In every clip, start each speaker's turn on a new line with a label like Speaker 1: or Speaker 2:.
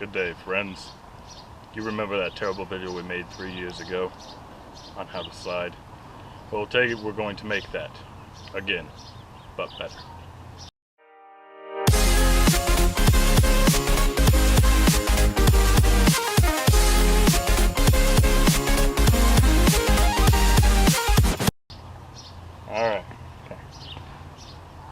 Speaker 1: Good day, friends. You remember that terrible video we made 3 years ago on how to slide? Well, we're going to make that again, but better. Alright, okay.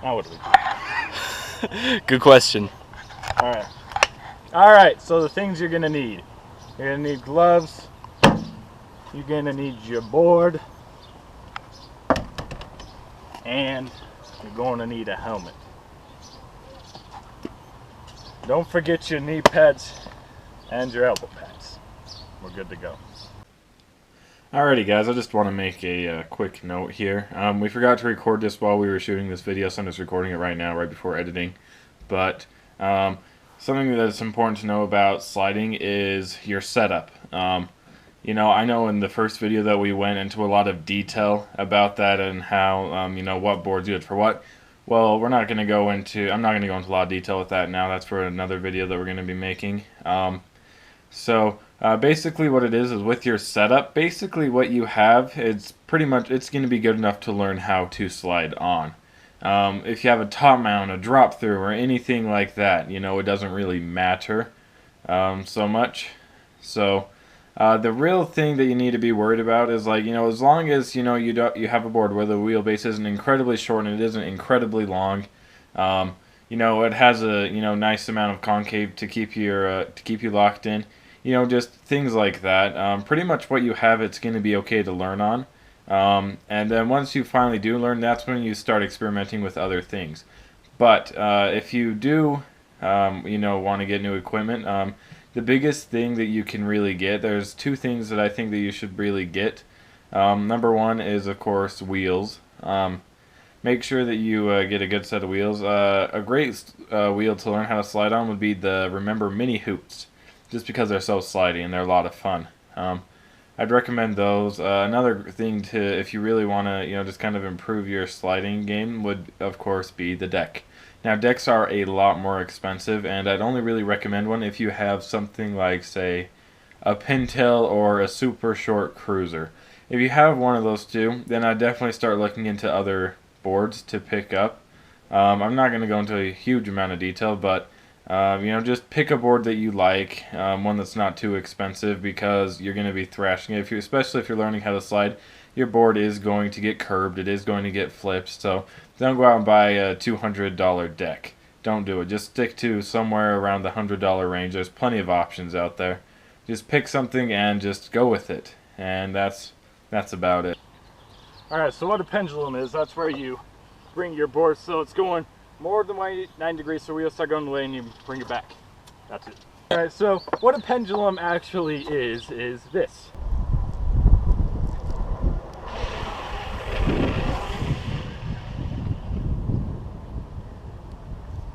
Speaker 1: Now what do we do?
Speaker 2: Good question.
Speaker 1: Alright, so the things you're gonna need. You're gonna need gloves. You're gonna need your board. And you're going to need a helmet. Don't forget your knee pads and your elbow pads. We're good to go.
Speaker 3: Alrighty guys, I just want to make a quick note here. We forgot to record this while we were shooting this video, so I'm just recording it right now, right before editing. But something that's important to know about sliding is your setup. You know, I know in the first video that we went into a lot of detail about that and how, you know, what board's good for what. Well, I'm not going to go into a lot of detail with that now. That's for another video that we're going to be making. Basically what it is with your setup, basically what you have, it's going to be good enough to learn how to slide on. If you have a top mount, a drop through, or anything like that, you know, it doesn't really matter so much. So the real thing that you need to be worried about is, like, you know, as long as, you know, you have a board where the wheelbase isn't incredibly short and it isn't incredibly long, you know, it has a, you know, nice amount of concave to keep you locked in, you know, just things like that. Pretty much what you have, it's going to be okay to learn on. And then once you finally do learn, that's when you start experimenting with other things. But if you do, you know, want to get new equipment, the biggest thing that you can really get, there's two things that I think that you should really get. Number one is, of course, wheels. Make sure that you get a good set of wheels. A great wheel to learn how to slide on would be the Remember Mini Hoops, just because they're so slidey and they're a lot of fun. I'd recommend those. Another thing if you really want to, you know, just kind of improve your sliding game would, of course, be the deck. Now, decks are a lot more expensive, and I'd only really recommend one if you have something like, say, a pintail or a super short cruiser. If you have one of those two, then I'd definitely start looking into other boards to pick up. I'm not going to go into a huge amount of detail, but you know, just pick a board that you like, one that's not too expensive, because you're going to be thrashing it. Especially if you're learning how to slide, your board is going to get curved, it is going to get flipped, so don't go out and buy a $200 deck. Don't do it. Just stick to somewhere around the $100 range. There's plenty of options out there. Just pick something and just go with it. And that's about it.
Speaker 1: Alright, so what a pendulum is, that's where you bring your board so it's going more than 9 degrees, so wheels start going the way and you bring it back. That's it. Alright, so what a pendulum actually is this.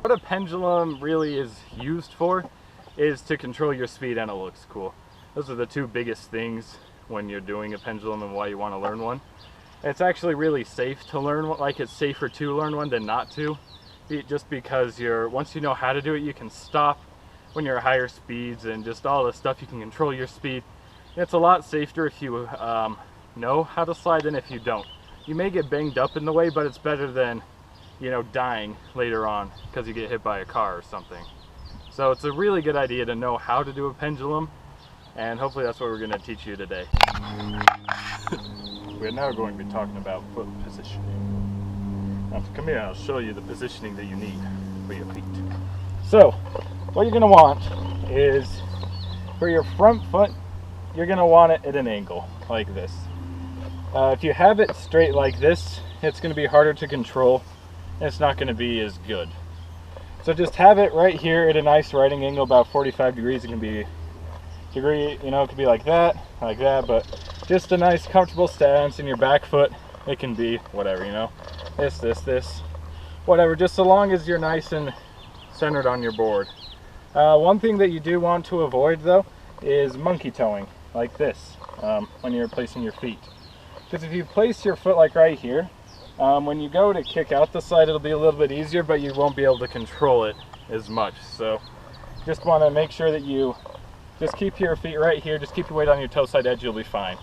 Speaker 1: What a pendulum really is used for is to control your speed, and it looks cool. Those are the two biggest things when you're doing a pendulum and why you want to learn one. It's actually really safe to learn one, like it's safer to learn one than not to. Just because once you know how to do it, you can stop when you're at higher speeds and just all the stuff, you can control your speed. It's a lot safer if you know how to slide than if you don't. You may get banged up in the way, but it's better than, you know, dying later on because you get hit by a car or something. So it's a really good idea to know how to do a pendulum, and hopefully that's what we're going to teach you today. We're now going to be talking about foot positioning. Now come here, I'll show you the positioning that you need for your feet. So what you're going to want is, for your front foot, you're going to want it at an angle like this. If you have it straight like this, it's going to be harder to control. It's not going to be as good. So just have it right here at a nice writing angle, about 45 degrees. It can be you know, it could be like that, but just a nice comfortable stance. In your back foot, it can be whatever, you know, this, whatever, just so long as you're nice and centered on your board. One thing that you do want to avoid, though, is monkey toeing like this when you're placing your feet. Because if you place your foot like right here, when you go to kick out the slide, it'll be a little bit easier, but you won't be able to control it as much. So just want to make sure that you just keep your feet right here, just keep your weight on your toe side edge, you'll be fine.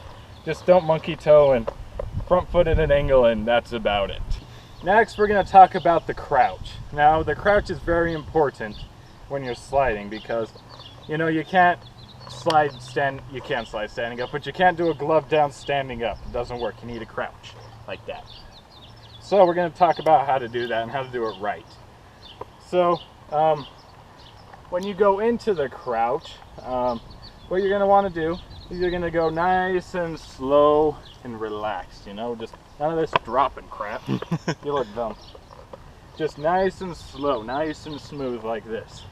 Speaker 1: Just don't monkey toe and front foot at an angle, and that's about it. Next, we're going to talk about the crouch. Now, the crouch is very important when you're sliding because, you know, you can't slide standing up, but you can't do a glove down standing up. It doesn't work. You need a crouch like that. So we're going to talk about how to do that and how to do it right. So when you go into the crouch, what you're going to want to do is you're going to go nice and slow and relaxed, you know, just none of this dropping crap. You look dumb. Just nice and slow, nice and smooth like this.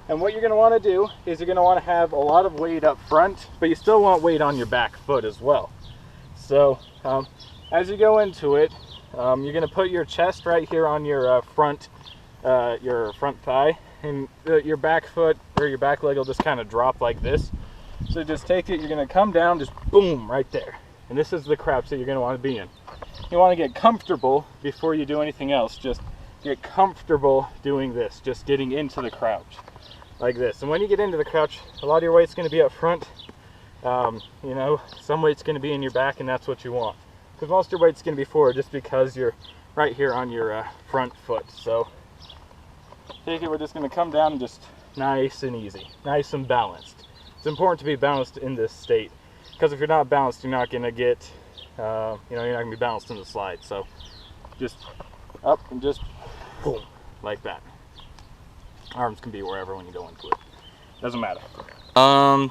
Speaker 1: And what you're going to want to do is you're going to want to have a lot of weight up front, but you still want weight on your back foot as well. So as you go into it, you're going to put your chest right here on your front thigh, and your back foot or your back leg will just kind of drop like this. So just take it, you're going to come down, just boom, right there. And this is the crouch that you're going to want to be in. You want to get comfortable before you do anything else. Just get comfortable doing this, just getting into the crouch like this. And when you get into the crouch, a lot of your weight's going to be up front. You know, some weight's going to be in your back, and that's what you want. Because most of your weight's going to be forward just because you're right here on your front foot. So take it, we're just going to come down and just nice and easy, nice and balanced. It's important to be balanced in this state, because if you're not balanced, you're not going to get, you know, you're not going to be balanced in the slide. So just up and just boom, like that. Arms can be wherever when you go into it. Doesn't matter. All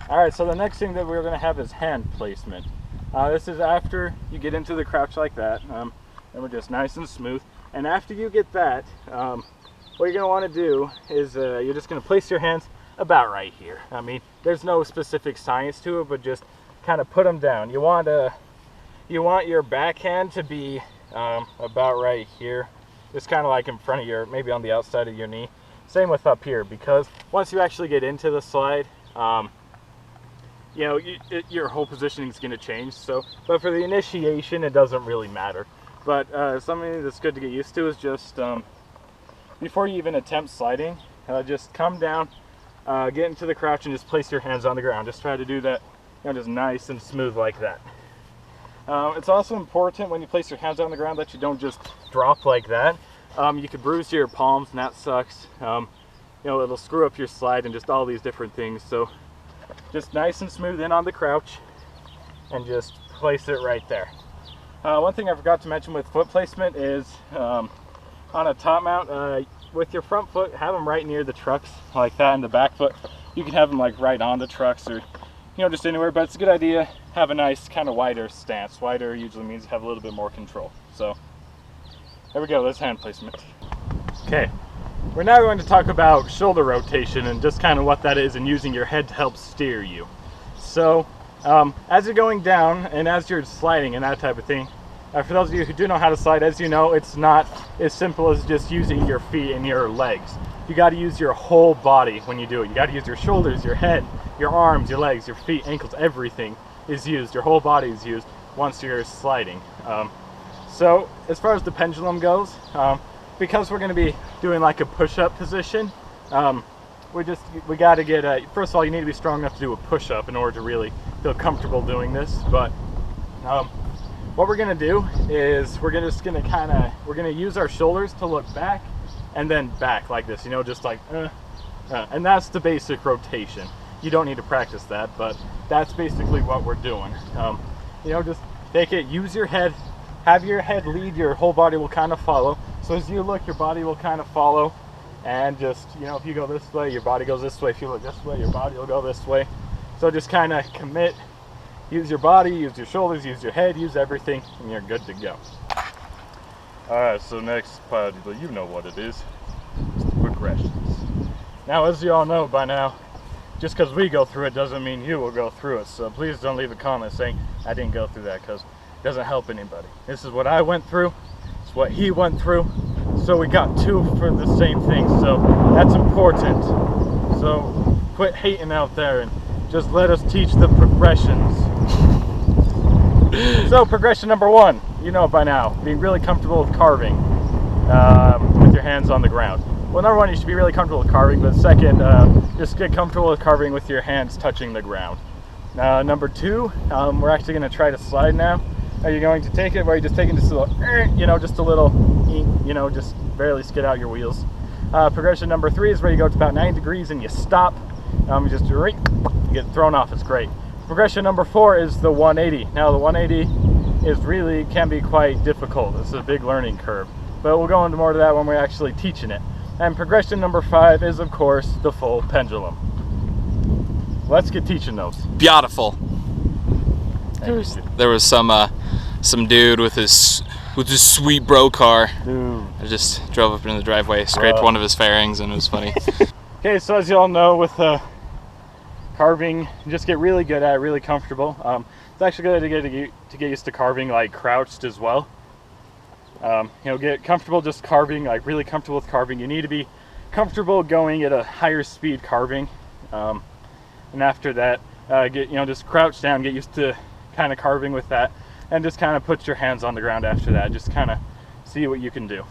Speaker 1: right, so the next thing that we're going to have is hand placement. This is after you get into the crouch like that, and we're just nice and smooth. And after you get that, what you're going to want to do is you're just going to place your hands about right here. I mean, there's no specific science to it, but just kind of put them down. You want your backhand to be about right here, just kind of like in front of your, maybe on the outside of your knee. Same with up here, because once you actually get into the slide, you know, your whole positioning is going to change. So, but for the initiation, it doesn't really matter. But something that's good to get used to is just before you even attempt sliding, just come down, get into the crouch, and just place your hands on the ground. Just try to do that, you know, just nice and smooth like that. It's also important when you place your hands on the ground that you don't just drop like that. You could bruise your palms, and that sucks. You know, it'll screw up your slide and just all these different things. So just nice and smooth in on the crouch, and just place it right there. One thing I forgot to mention with foot placement is on a top mount, with your front foot, have them right near the trucks like that, and the back foot, you can have them like right on the trucks, or, you know, just anywhere. But it's a good idea, have a nice kind of wider stance. Wider usually means you have a little bit more control. So there we go, that's hand placement. Okay, we're now going to talk about shoulder rotation and just kind of what that is, and using your head to help steer you. So as you're going down and as you're sliding and that type of thing, for those of you who do know how to slide, as you know, it's not as simple as just using your feet and your legs. You got to use your whole body when you do it. You got to use your shoulders, your head, your arms, your legs, your feet, ankles, everything is used. Your whole body is used once you're sliding. So as far as the pendulum goes, because we're going to be doing like a push-up position, we got to get first of all, you need to be strong enough to do a push-up in order to really feel comfortable doing this. But what we're going to do is we're going to use our shoulders to look back and then back like this, you know, just like and that's the basic rotation. You don't need to practice that, but that's basically what we're doing. You know, just take it, use your head, have your head lead, your whole body will kind of follow. So as you look, your body will kind of follow, and just, you know, if you go this way, your body goes this way. If you look this way, your body will go this way. So just kind of commit, use your body, use your shoulders, use your head, use everything, and you're good to go. Alright, so next part, you know what it is. It's the progressions. Now, as you all know by now, just because we go through it doesn't mean you will go through it. So please don't leave a comment saying I didn't go through that, because it doesn't help anybody. This is what I went through. It's what he went through. So we got two for the same thing. So that's important. So quit hating out there and just let us teach the progressions. So progression number one, you know it by now, being really comfortable with carving with your hands on the ground. well, number one, you should be really comfortable with carving, but second, just get comfortable with carving with your hands touching the ground. Number two, we're actually going to try to slide now. Are you going to take it where you're just taking just a little, just a little, just barely skid out your wheels. Progression number three is where you go to about 90 degrees and you stop. You just you get thrown off. It's great. Progression number four is the 180. Now the 180 can be quite difficult. It's a big learning curve, but we'll go into more to that when we're actually teaching it. And progression number five is, of course, the full pendulum. Let's get teaching those.
Speaker 2: Beautiful. There was some dude with his sweet bro car.
Speaker 1: Dude.
Speaker 2: I just drove up into the driveway, scraped one of his fairings, and it was funny.
Speaker 1: Okay, so as you all know, with carving, you just get really good at it, really comfortable. It's actually good to get used to carving like crouched as well. Get comfortable just carving, like really comfortable with carving. You need to be comfortable going at a higher speed carving, and after that, just crouch down, get used to kind of carving with that, and just kind of put your hands on the ground after that. Just kind of see what you can do.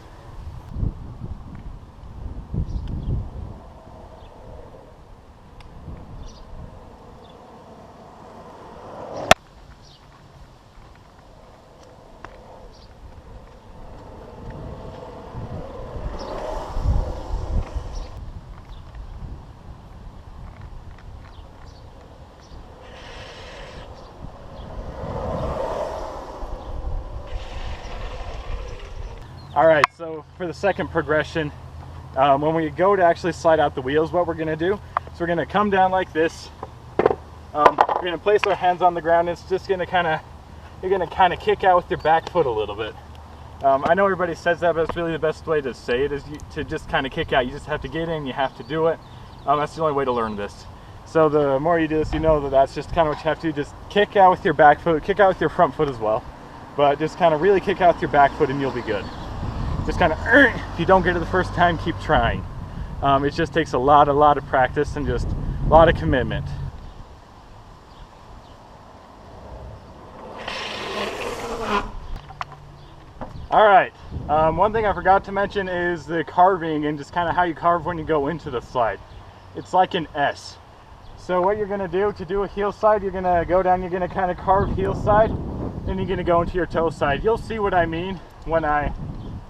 Speaker 1: Alright, so for the second progression, when we go to actually slide out the wheels, what we're going to do is we're going to come down like this. We're going to place our hands on the ground. It's just going to you're going to kind of kick out with your back foot a little bit. I know everybody says that, but it's really the best way to say it is to just kind of kick out. You just have to get in, you have to do it. That's the only way to learn this. So the more you do this, you know that that's just kind of what you have to do. Just kick out with your back foot, kick out with your front foot as well. But just kind of really kick out with your back foot and you'll be good. Just kind of, if you don't get it the first time, keep trying. It just takes a lot of practice and just a lot of commitment. All right, one thing I forgot to mention is the carving and just kind of how you carve when you go into the slide. It's like an S. So what you're gonna do to do a heel slide, you're gonna go down, you're gonna kind of carve heel side, then you're gonna go into your toe side. You'll see what I mean when I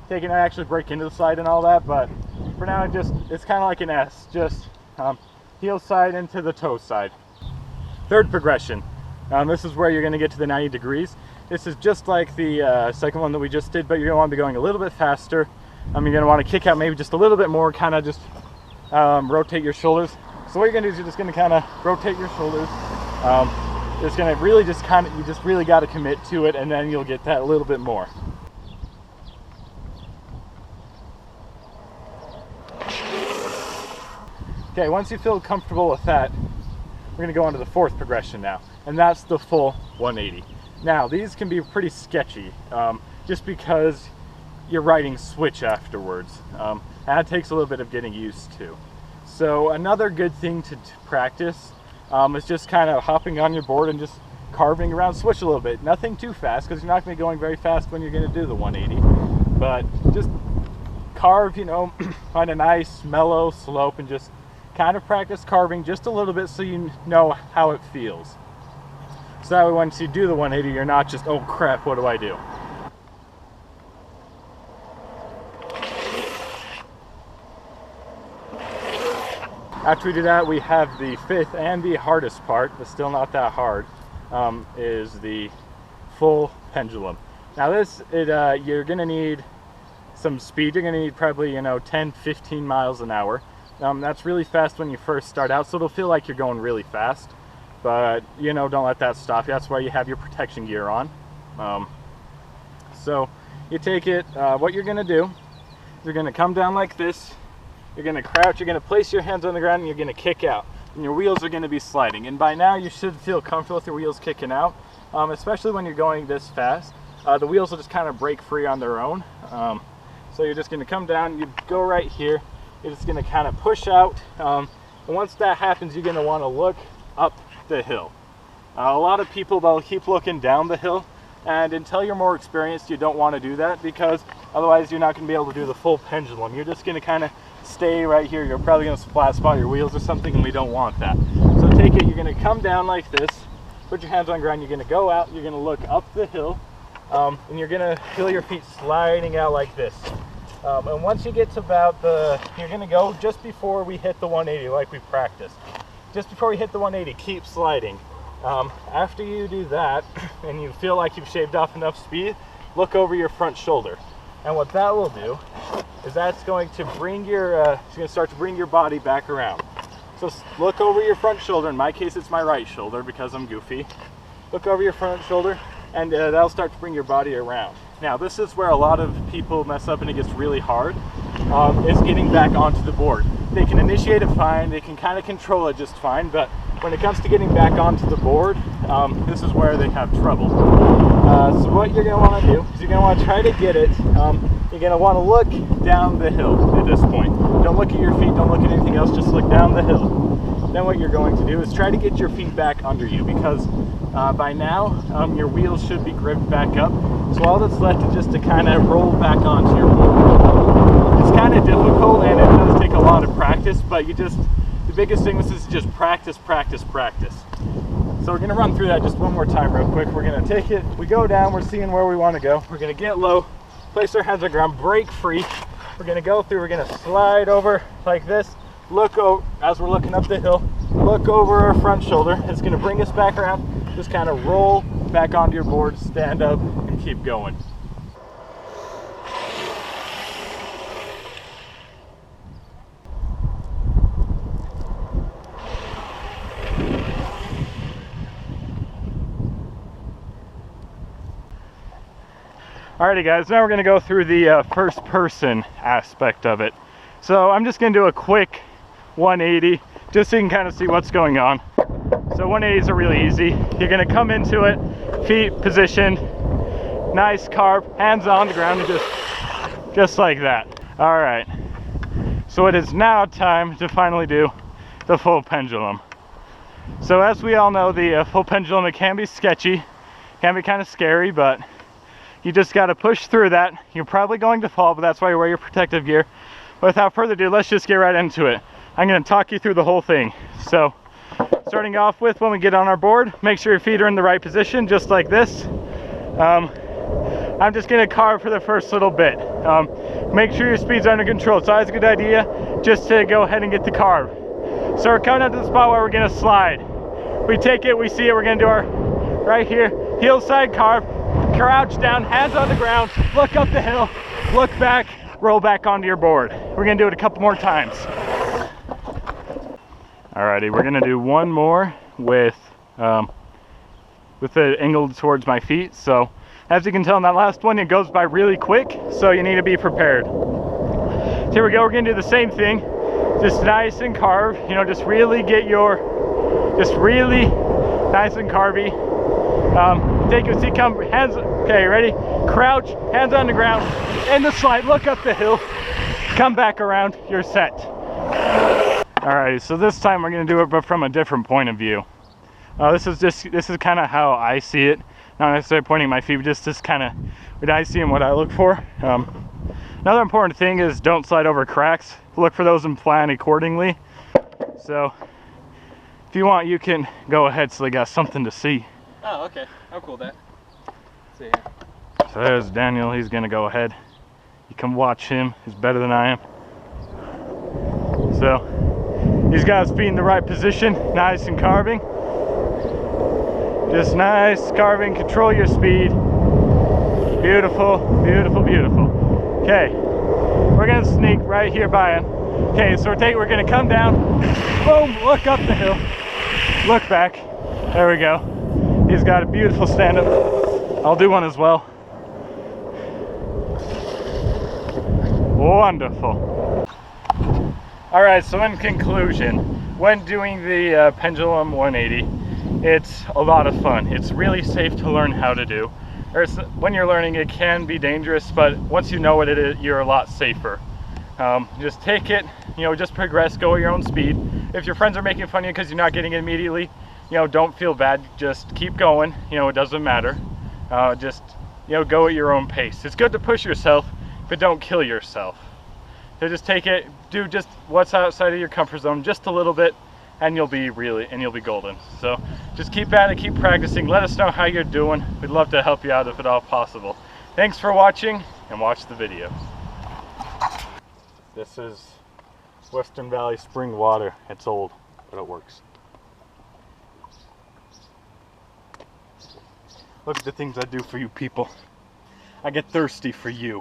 Speaker 1: actually break into the slide and all that, but for now it's kind of like an S, just heel side into the toe side. Third progression, this is where you're going to get to the 90 degrees. This is just like the second one that we just did, but you're going to want to be going a little bit faster. You're going to want to kick out maybe just a little bit more, kind of just rotate your shoulders. So what you're going to do is you're just going to kind of rotate your shoulders. It's going to really you just really got to commit to it, and then you'll get that a little bit more. Okay, once you feel comfortable with that, we're going to go on to the fourth progression now, and that's the full 180. Now, these can be pretty sketchy, just because you're riding switch afterwards. And that takes a little bit of getting used to. So another good thing to practice is just kind of hopping on your board and just carving around switch a little bit. Nothing too fast, because you're not going to be going very fast when you're going to do the 180, but just carve, find a nice mellow slope and just kind of practice carving just a little bit so you know how it feels. So that way once you do the 180, you're not just, oh crap, what do I do? After we do that, we have the fifth and the hardest part, but still not that hard, is the full pendulum. Now this, you're going to need some speed. You're going to need probably 10-15 miles an hour. That's really fast when you first start out, so it'll feel like you're going really fast, but don't let that stop you. That's why you have your protection gear on. So you take it, what you're going to do, you're going to come down like this, you're going to crouch, you're going to place your hands on the ground, and you're going to kick out, and your wheels are going to be sliding. And by now you should feel comfortable with your wheels kicking out, especially when you're going this fast. The wheels will just kind of break free on their own. So you're just going to come down, you go right here, you're just going to kind of push out, and once that happens, you're going to want to look up the hill. A lot of people, they'll keep looking down the hill, and until you're more experienced, you don't want to do that, because otherwise you're not going to be able to do the full pendulum. You're just going to kind of stay right here, you're probably going to flat spot your wheels or something, and we don't want that. So take it, you're going to come down like this, put your hands on the ground, you're going to go out, you're going to look up the hill, and you're going to feel your feet sliding out like this. And once you get to about you're going to go just before we hit the 180 like we practiced. Just before we hit the 180, keep sliding. After you do that, and you feel like you've shaved off enough speed, look over your front shoulder. And what that will do is that's going to bring your, it's going to start to bring your body back around. So look over your front shoulder. In my case, it's my right shoulder because I'm goofy. Look over your front shoulder, and that'll start to bring your body around. Now, this is where a lot of people mess up and it gets really hard, is getting back onto the board. They can initiate it fine, they can kind of control it just fine, but when it comes to getting back onto the board, this is where they have trouble. So what you're going to want to do is you're going to want to try to get it, you're going to want to look down the hill at this point. Don't look at your feet, don't look at anything else, just look down the hill. Then what you're going to do is try to get your feet back under you, because by now your wheels should be gripped back up. So all that's left is just to kind of roll back onto your board. It's kind of difficult and it does take a lot of practice, but the biggest thing with this is just practice, practice, practice. So we're going to run through that just one more time real quick. We're going to take it, we go down, we're seeing where we want to go. We're going to get low, place our hands on the ground, break free. We're going to go through, we're going to slide over like this. Look over, as we're looking up the hill, look over our front shoulder. It's going to bring us back around. Just kind of roll back onto your board, stand up, and keep going. Alrighty guys, now we're going to go through the first person aspect of it. So I'm just going to do a quick 180 just so you can kind of see what's going on. So 180s are really easy. You're going to come into it, feet positioned, nice carve, hands on the ground, and just like that. Alright, so it is now time to finally do the full pendulum. So as we all know, the full pendulum, it can be sketchy, can be kind of scary, but you just got to push through that. You're probably going to fall, but that's why you wear your protective gear. But without further ado, let's just get right into it. I'm going to talk you through the whole thing. So starting off with, when we get on our board, make sure your feet are in the right position, just like this. I'm just going to carve for the first little bit. Make sure your speed's under control. It's always a good idea just to go ahead and get the carve. So we're coming up to the spot where we're going to slide. We take it, we see it, we're going to do our, right here, heel side carve, crouch down, hands on the ground, look up the hill, look back, roll back onto your board. We're going to do it a couple more times. Alrighty, we're going to do one more with the angle towards my feet. So as you can tell in that last one, it goes by really quick, so you need to be prepared. So here we go, we're going to do the same thing, just nice and carve, you know, just really get your, just really nice and carvy. Take your seat, come, hands, okay, ready? Crouch, hands on the ground, in the slide, look up the hill, come back around, you're set. Alright, so this time we're going to do it, but from a different point of view. This is kind of how I see it. Not necessarily pointing my feet, but just kind of what I see and what I look for. Another important thing is don't slide over cracks. Look for those and plan accordingly. So if you want, you can go ahead so they got something to see.
Speaker 2: Oh, okay. I'll cool that. Let's see here.
Speaker 1: So there's Daniel. He's going to go ahead. You can watch him. He's better than I am. So he's got his feet in the right position, nice and carving. Just nice carving, control your speed. Beautiful, beautiful, beautiful. Okay, we're gonna sneak right here by him. Okay, so we're gonna come down, boom, look up the hill, look back. There we go. He's got a beautiful stand up. I'll do one as well. Wonderful. All right, so in conclusion, when doing the pendulum 180, it's a lot of fun. It's really safe to learn how to do. When you're learning, it can be dangerous, but once you know what it is, you're a lot safer. Just take it, you know, just progress, go at your own speed. If your friends are making fun of you because you're not getting it immediately, you know, don't feel bad. Just keep going. You know, it doesn't matter. Just, you know, go at your own pace. It's good to push yourself, but don't kill yourself. So just take it, do just what's outside of your comfort zone just a little bit, and you'll be golden. So just keep at it, keep practicing. Let us know how you're doing. We'd love to help you out if at all possible. Thanks for watching, and watch the video. This is Western Valley spring water. It's old, but it works. Look at the things I do for you people. I get thirsty for you.